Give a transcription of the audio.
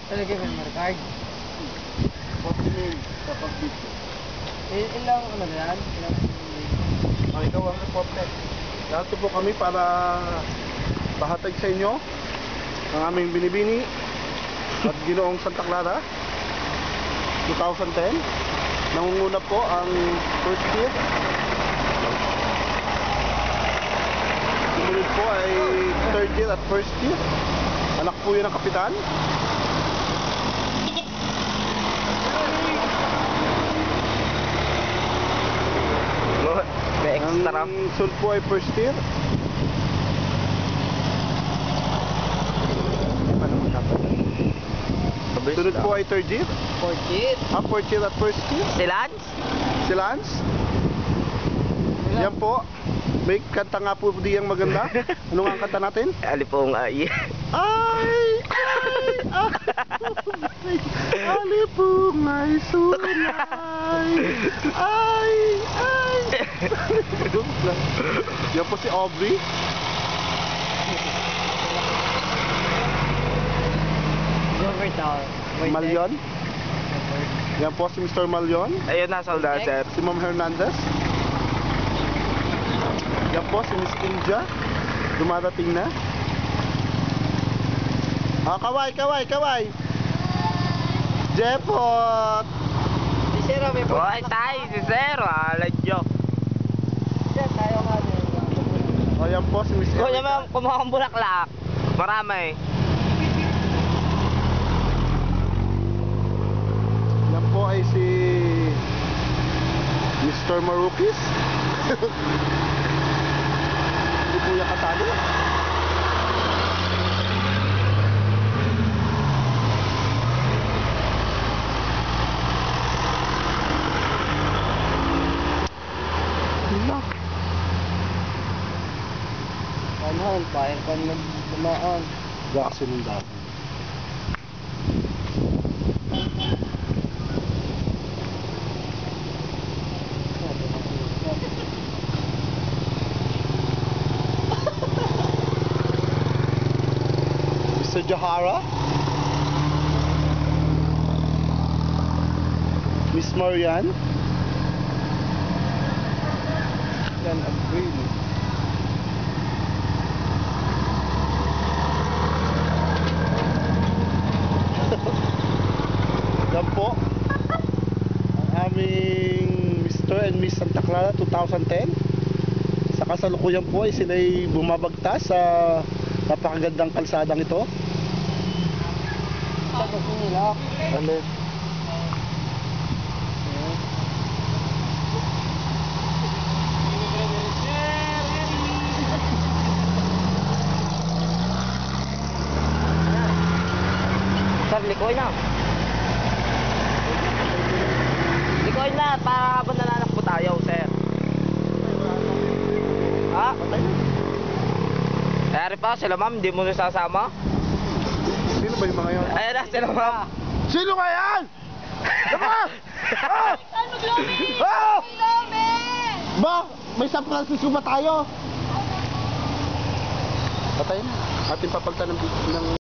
Talagay mo yung card. 40 mil kapag dito. Ilang ano na yan? Ilang... Ikaw ang reporter. Narito po kami para pahatag sa inyo ang aming binibini at Ginoong Santa Clara 2010. Nangunguna po ang first year. Sumunod po ay third year at first year. Anak po yun ng kapitan. May extra. Ang sunod po ay first year. Sunod po ay third year. 40. Fourth year at first year. Si Lance? Si Lance. Yan po. May kanta nga po diyang maganda. Ano nga ang kanta natin? Alipong ay. Ay! Alipong ay sunay. Ay! Yan po si Aubrey. Malion. Yan po si Mr. Malion. Ayun na, soldado, sir. Si Ma'am Hernandez. Yan po si Miss India. Dumadating na. Kaway. Jepot. Si Sero may Hoy, tayo, si Sir. Alam nyo. Siya, tayo nga din. Yan po si Miss Kung Erica. naman kumuha kang bulaklak. Marami. Yan po ay si Mr. Marukis. Hindi po yung kasali. Wala. Panahon, pahin pa naman dumaan. Jackson yung dami. Mr. Jahara. Miss Marian. Yan ang green. Yan po ang aming Mr. and Miss Santa Clara 2010. Sa kasalukuyan po ay sila'y bumabagtas sa napakagandang kalsadang ito. Tapos nila. Ano? Sir, likoy na. Likoy na, para habang nananakbo tayo, sir. Ha? Kaya pa, sila ma'am, hindi mo nasasama? Sino ba yung mga yun? Ayan na, sila ma'am. Sino ba yan? Diba? Saan mag-lomi? Ah! Mag-lomi! Ba? May San Francisco ba tayo? Patay na. Ating papagtan ng